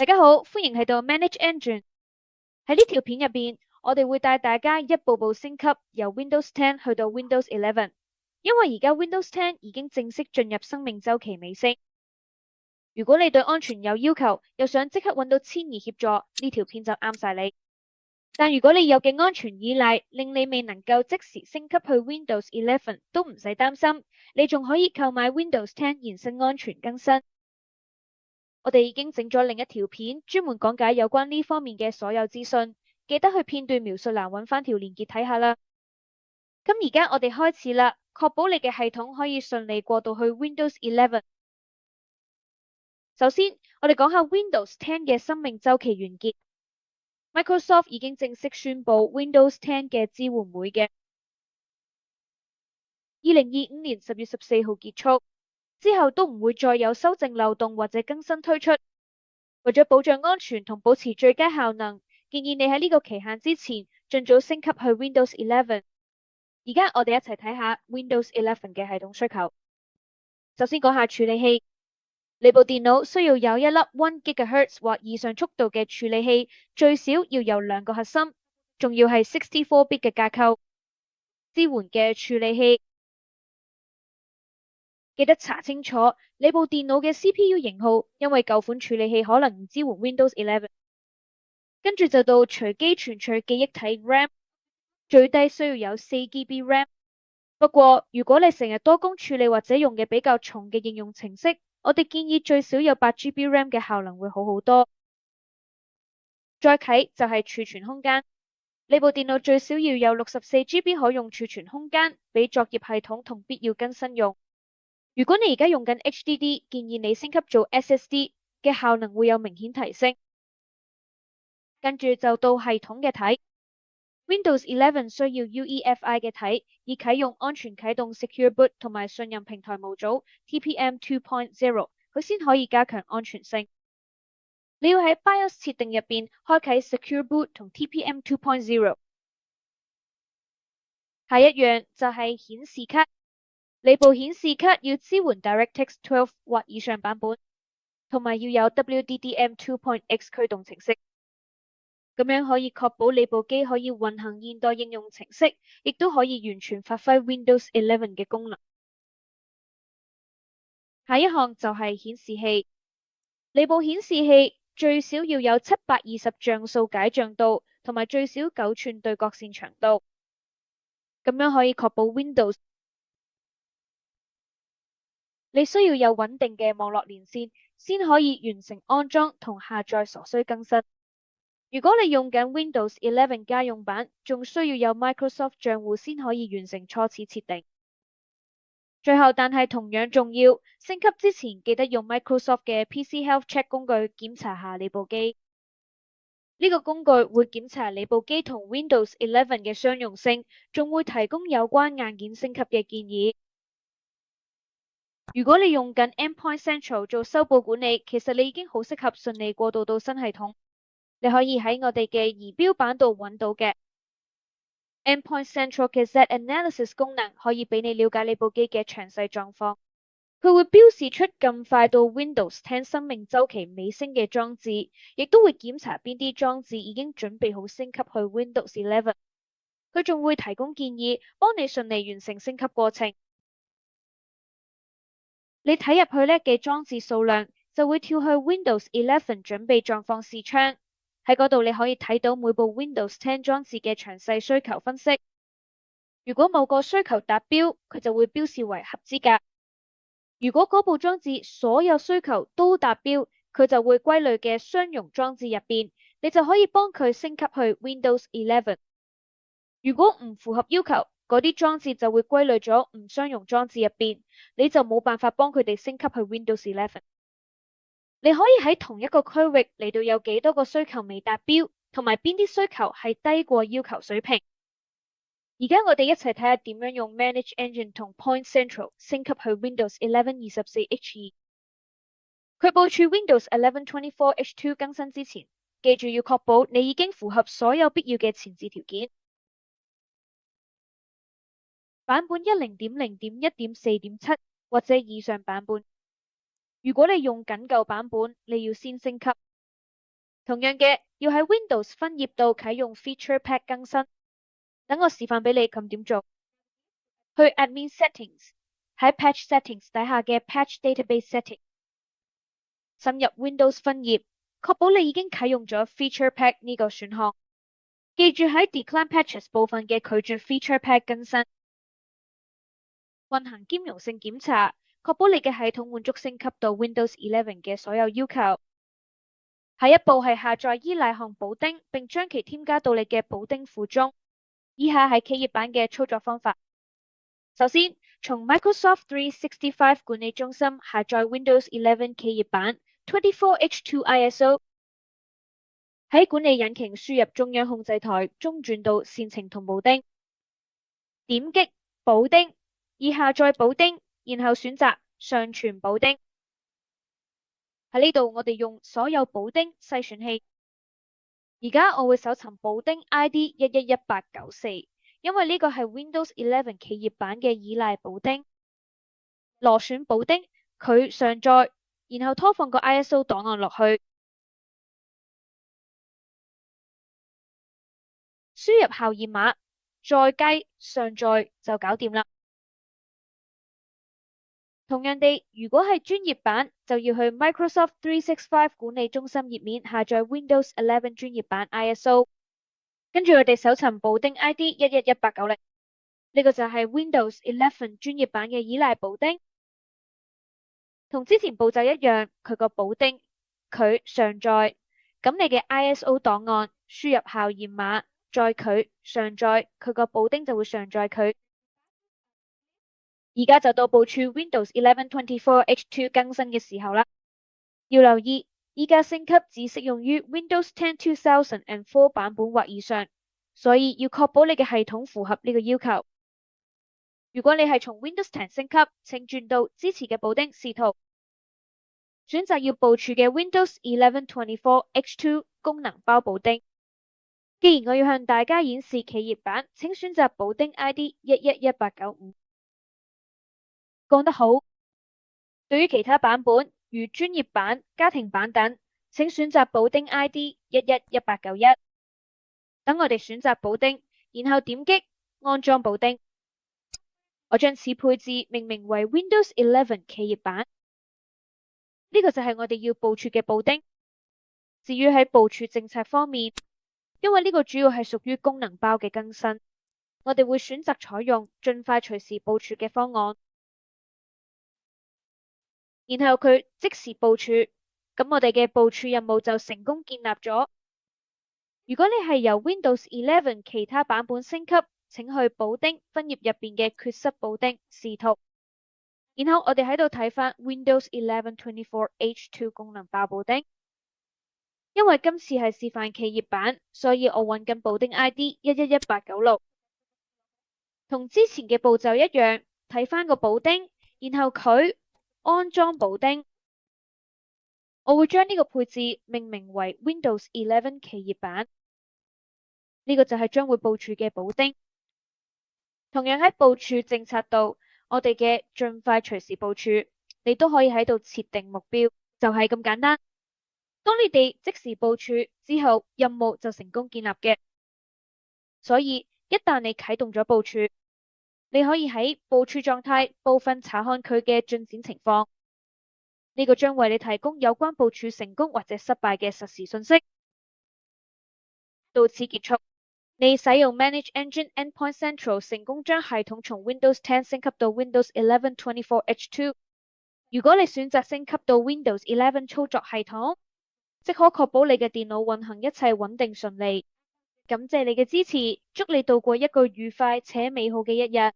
大家好，歡迎嚟到 Manage Engine。喺呢條片入邊，我哋會帶大家一步步升級由 Windows 10去到 Windows 11。因為而家 Windows 10已經正式進入生命週期尾聲。如果你對安全有要求，又想即刻揾到千兒協助，呢條片就啱晒你。但如果你有嘅安全依賴令你未能夠即時升級去 Windows 11，都唔使擔心，你仲可以購買 Windows 10延伸安全更新。我哋已經整咗另一條片，專門講解有關呢方面嘅所有資訊，記得去片段描述欄揾返條連結睇下啦。咁而家我哋開始啦，確保你嘅系統可以順利過渡去 Windows 11。首先，我哋講下 Windows 10嘅生命週期完結。Microsoft 已經正式宣布 Windows 10嘅支援會嘅2025年10月14號結束。之後都唔會再有修正漏洞或者更新推出。為咗保障安全同保持最佳效能，建議你喺呢個期限之前盡早升級去 Windows 11。而家我哋一齊睇下 Windows 11嘅系統需求。首先講下處理器，你部電腦需要有一粒1 GHz 或以上速度嘅處理器，最少要有2個核心，仲要係64-bit 嘅架構。支援嘅處理器，記得查清楚你部電腦嘅 CPU 型號，因為舊款處理器可能唔支援 Windows 11。跟住就到隨機存取記憶體 RAM， 最低需要有4GB RAM。不過如果你成日多工處理或者用嘅比較重嘅應用程式，我哋建議最少有8GB RAM 嘅效能會好好多。再睇就係儲存空間，你部電腦最少要有64GB 可用儲存空間，俾作業系統同必要更新用。如果你而家用緊 HDD， 建議你升級做 SSD 嘅效能會有明顯提升。跟住就到系統嘅體，Windows 11需要 UEFI 嘅體，以啟用安全啟動 Secure Boot 同埋信任平台模組 TPM 2.0， 佢先可以加強安全性。你要喺 BIOS 設定入邊開啟 Secure Boot 同 TPM 2.0。下一樣就係顯示卡。你部顯示卡要支援 DirectX 12或以上版本，同埋要有 WDDM2.x 驅動程式，咁樣可以確保你部機可以運行現代應用程式，亦都可以完全發揮 Windows 11嘅功能。下一項就係顯示器。你部顯示器最少要有720像素解像度，同埋最少9寸對角線長度，咁樣可以確保 Windows。你需要有穩定嘅網絡連線，先可以完成安裝同下載所需更新。如果你用緊 Windows 11家用版，仲需要有 Microsoft 賬戶先可以完成初始設定。最後，但係同樣重要，升級之前記得用 Microsoft 嘅 PC Health Check 工具檢查下你部機。呢個工具會檢查你部機同 Windows 11嘅相容性，仲會提供有關硬件升級嘅建議。如果你用緊 Endpoint Central 做修補管理，其實你已經好適合順利過渡到新系統。你可以喺我哋嘅儀表板度揾到嘅 Endpoint Central 嘅 Z Analysis 功能，可以俾你了解你部機嘅詳細狀況。佢會標示出咁快到 Windows 10生命週期尾聲嘅裝置，亦都會檢查邊啲裝置已經準備好升級去 Windows 11。佢仲會提供建議，幫你順利完成升級過程。你睇入去呢嘅裝置數量，就會跳去 Windows 11準備狀況視窗，喺嗰度你可以睇到每部 Windows 10裝置嘅詳細需求分析。如果某個需求達標，佢就會標示為合資格。如果嗰部裝置所有需求都達標，佢就會歸類嘅相容裝置入邊，你就可以幫佢升級去 Windows 11。如果唔符合要求，嗰啲裝置就會歸類咗唔相容裝置入邊，你就冇辦法幫佢哋升級去 Windows 11。你可以喺同一個區域嚟到有幾多個需求未達標，同埋邊啲需求係低過要求水平。而家我哋一齊睇下點樣用 Manage Engine 同 Point Central 升級去 Windows 11 24H2。佢部署 Windows 11 24H2 更新之前，記住要確保你已經符合所有必要嘅前置條件。版本 10.0.1.4.7 或者以上版本。如果你用緊舊版本，你要先升級。同樣嘅，要喺 Windows 分頁度啟用 Feature Pack 更新。等我示範俾你咁點做。去 Admin Settings，喺 Patch Settings 底下嘅 Patch Database Settings，深入 Windows 分頁，確保你已經啟用咗 Feature Pack 呢個選項。記住喺 Decline Patches 部分嘅拒絕 Feature Pack 更新。運行兼容性檢查，確保你嘅系統滿足升級到 Windows 11嘅所有要求。下一步係下載依賴項補丁，並將其添加到你嘅補丁庫中。以下係企業版嘅操作方法。首先，從 Microsoft 365管理中心下載 Windows 11企業版 24H2 ISO， 喺管理引擎輸入中央控制台中轉到線程同補丁，點擊補丁，以下載補丁，然後選擇上傳補丁。喺呢度我哋用所有補丁篩選器。而家我會搜尋補丁 ID 111894，因為呢個係 Windows 11企業版嘅依賴補丁。螺旋補丁，佢上載，然後拖放個 ISO 檔案落去，輸入校驗碼，再加上載就搞掂啦。同樣地，如果係專業版，就要去 Microsoft 365管理中心頁面下載 Windows 11專業版 ISO， 跟住我哋搜尋補丁 ID 111890，呢個就係 Windows 11專業版嘅依賴補丁。同之前步驟一樣，佢個補丁佢上載，咁你嘅 ISO 檔案輸入校驗碼，再佢上載，佢個補丁就會上載佢。而家就到部署 Windows 11 24H2 更新嘅時候啦。要留意，依家升級只適用於 Windows 10 2004版本或以上，所以要確保你嘅系統符合呢個要求。如果你係從 Windows 10升級，請轉到支持嘅補丁視圖，選擇要部署嘅 Windows 11 24H2 功能包補丁。既然我要向大家演示企業版，請選擇補丁 ID 111895。講得好。對於其他版本，如專業版、家庭版等，請選擇補丁 ID 111891。等我哋選擇補丁，然後點擊安裝補丁。我將此配置命名為 Windows 11企業版。呢個就係我哋要部署嘅補丁。至於喺部署政策方面，因為呢個主要係屬於功能包嘅更新，我哋會選擇採用盡快隨時部署嘅方案。然後佢即時部署，咁我哋嘅部署任務就成功建立咗。如果你係由 Windows 11其他版本升級，請去補丁分頁入邊嘅缺失補丁視圖。然後我哋喺度睇返 Windows 11 24H2 功能包補丁。因為今次係示範企業版，所以我揾緊補丁 ID 111896。同之前嘅步驟一樣，睇返個補丁，然後佢安裝補丁。我會將呢個配置命名為 Windows 11企業版。呢個就係將會部署嘅補丁。同樣喺部署政策度，我哋嘅盡快隨時部署，你都可以喺度設定目標，就係咁簡單。當你哋即時部署之後，任務就成功建立嘅。所以一旦你啟動咗部署，你可以喺部署狀態部分查看佢嘅進展情況。呢個將為你提供有關部署成功或者失敗嘅實時信息。到此結束，你使用 Manage Engine Endpoint Central 成功將系統從 Windows 10升級到 Windows 11 24H2。如果你選擇升級到 Windows 11操作系統，即可確保你嘅電腦運行一切穩定順利。感謝你嘅支持，祝你度過一個愉快且美好嘅一日。